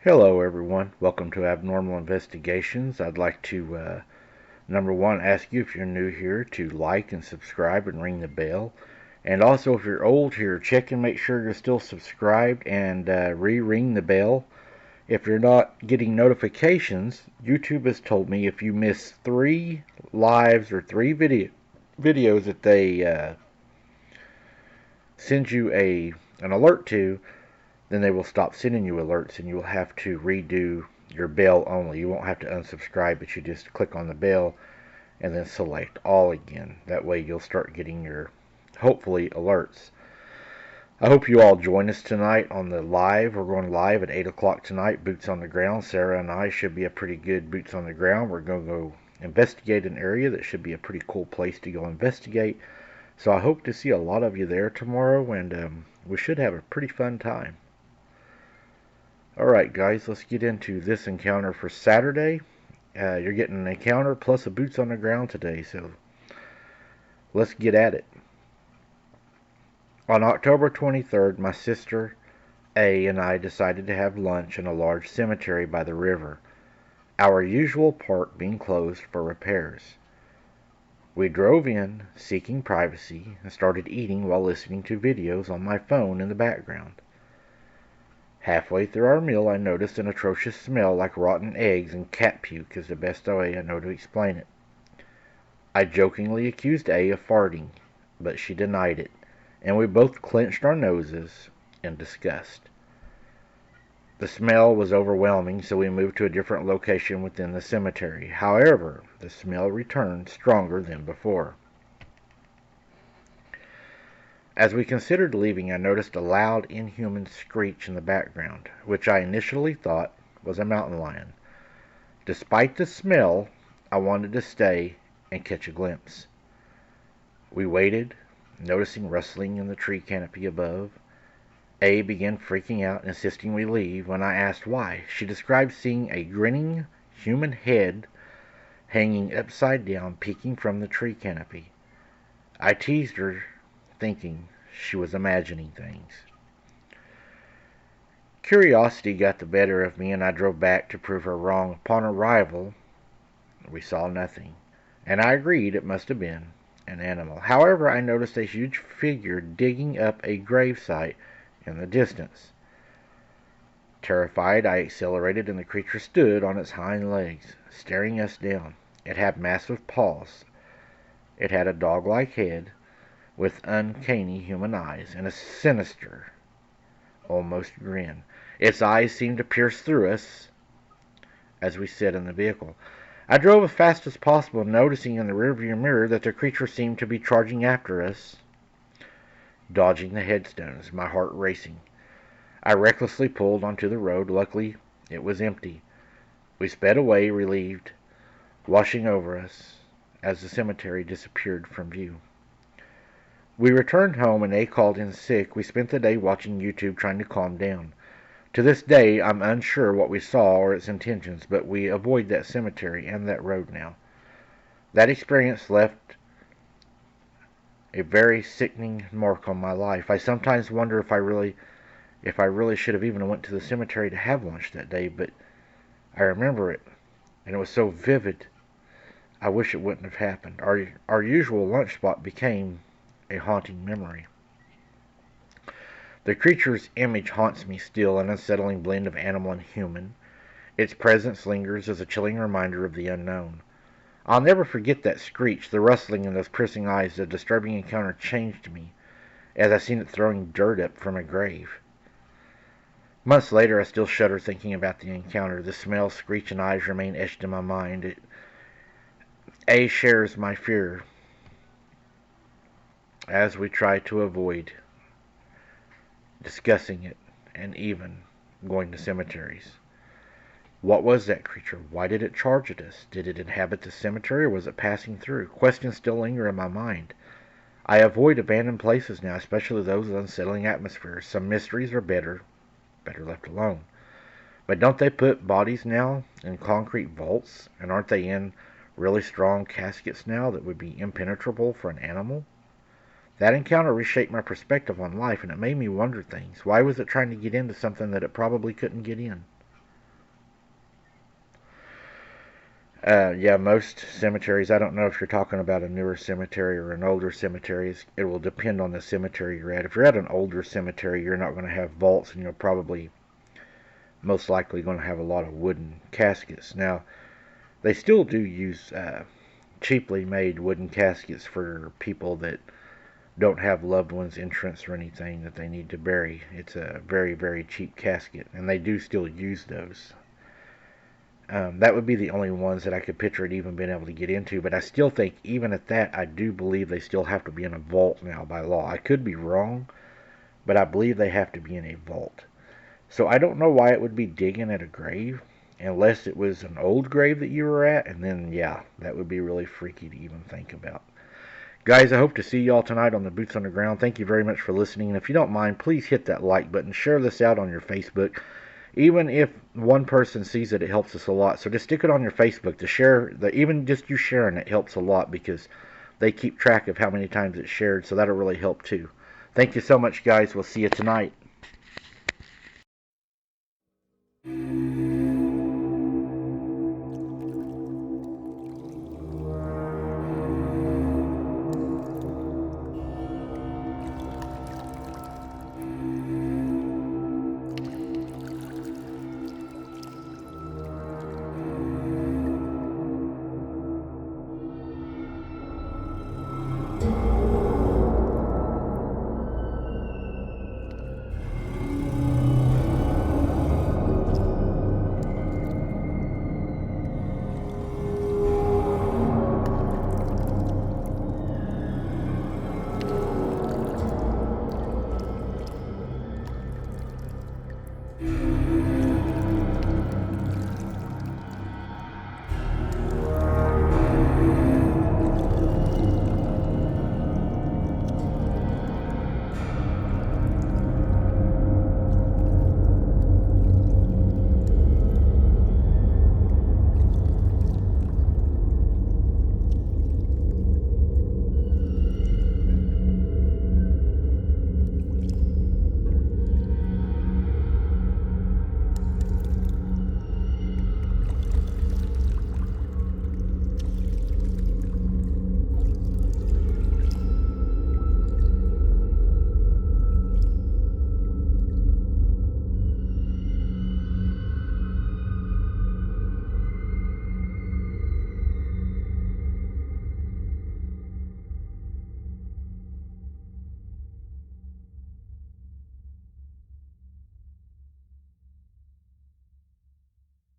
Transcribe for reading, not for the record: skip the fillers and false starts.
Hello everyone, welcome to Abnormal Investigations. I'd like to, number one, ask you if you're new here to like and subscribe and ring the bell. And also if you're old here, check and make sure you're still subscribed and re-ring the bell. If you're not getting notifications, YouTube has told me if you miss 3 lives or 3 videos that they send you an alert to, then they will stop sending you alerts and you will have to redo your bell only. You won't have to unsubscribe, but you just click on the bell and then select all again. That way you'll start getting your, hopefully, alerts. I hope you all join us tonight on the live. We're going live at 8 o'clock tonight, Boots on the Ground. Sarah and I should be a pretty good Boots on the Ground. We're going to go investigate an area that should be a pretty cool place to go investigate. So I hope to see a lot of you there tomorrow, and we should have a pretty fun time. Alright guys, let's get into this encounter for Saturday. You're getting an encounter plus a boots on the ground today, so let's get at it. On October 23rd, my sister A and I decided to have lunch in a large cemetery by the river, our usual park being closed for repairs. We drove in, seeking privacy, and started eating while listening to videos on my phone in the background. Halfway through our meal, I noticed an atrocious smell like rotten eggs and cat puke is the best way I know to explain it. I jokingly accused A of farting, but she denied it, and we both clenched our noses in disgust. The smell was overwhelming, so we moved to a different location within the cemetery. However, the smell returned stronger than before. As we considered leaving, I noticed a loud, inhuman screech in the background, which I initially thought was a mountain lion. Despite the smell, I wanted to stay and catch a glimpse. We waited, noticing rustling in the tree canopy above. A began freaking out, insisting we leave. When I asked why, she described seeing a grinning human head hanging upside down, peeking from the tree canopy. I teased her, thinking she was imagining things. Curiosity got the better of me, and I drove back to prove her wrong. Upon arrival, we saw nothing, and I agreed it must have been an animal. However, I noticed a huge figure digging up a gravesite in the distance. Terrified, I accelerated, and the creature stood on its hind legs, staring us down. It had massive paws. It had a dog-like head with uncanny human eyes and a sinister, almost grin. Its eyes seemed to pierce through us as we sat in the vehicle. I drove as fast as possible, noticing in the rearview mirror that the creature seemed to be charging after us, dodging the headstones, my heart racing. I recklessly pulled onto the road. Luckily, it was empty. We sped away, relieved, washing over us as the cemetery disappeared from view. We returned home and A called in sick. We spent the day watching YouTube trying to calm down. To this day, I'm unsure what we saw or its intentions, but we avoid that cemetery and that road now. That experience left a very sickening mark on my life. I sometimes wonder if I really should have even went to the cemetery to have lunch that day, but I remember it, and it was so vivid. I wish it wouldn't have happened. Our usual lunch spot became a haunting memory. The creature's image haunts me still, an unsettling blend of animal and human. Its presence lingers as a chilling reminder of the unknown. I'll never forget that screech, the rustling, and those piercing eyes. The disturbing encounter changed me, as I seen it throwing dirt up from a grave. Months later, I still shudder thinking about the encounter. The smell, screech, and eyes remain etched in my mind. A shares my fear as we try to avoid discussing it and even going to cemeteries. What was that creature? Why did it charge at us? Did it inhabit the cemetery, or was it passing through? Questions still linger in my mind. I avoid abandoned places now, especially those with unsettling atmospheres. Some mysteries are better left alone. But don't they put bodies now in concrete vaults? And aren't they in really strong caskets now that would be impenetrable for an animal? That encounter reshaped my perspective on life, and it made me wonder things. Why was it trying to get into something that it probably couldn't get in? Yeah, most cemeteries, I don't know if you're talking about a newer cemetery or an older cemetery. It will depend on the cemetery you're at. If you're at an older cemetery, you're not going to have vaults, and you're probably most likely going to have a lot of wooden caskets. Now, they still do use cheaply made wooden caskets for people that don't have loved ones' entrance or anything that they need to bury. It's a very, very cheap casket, and they do still use those. That would be the only ones that I could picture it even being able to get into, but I still think, even at that, I do believe they still have to be in a vault now by law. I could be wrong, but I believe they have to be in a vault. So I don't know why it would be digging at a grave, unless it was an old grave that you were at, and then, yeah, that would be really freaky to even think about. Guys, I hope to see y'all tonight on the Boots on the Ground. Thank you very much for listening, and if you don't mind, please hit that like button. Share this out on your Facebook. Even if one person sees it, it helps us a lot. So just stick it on your Facebook to share. Even just you sharing it helps a lot, because they keep track of how many times it's shared, so that'll really help too. Thank you so much, guys. We'll see you tonight.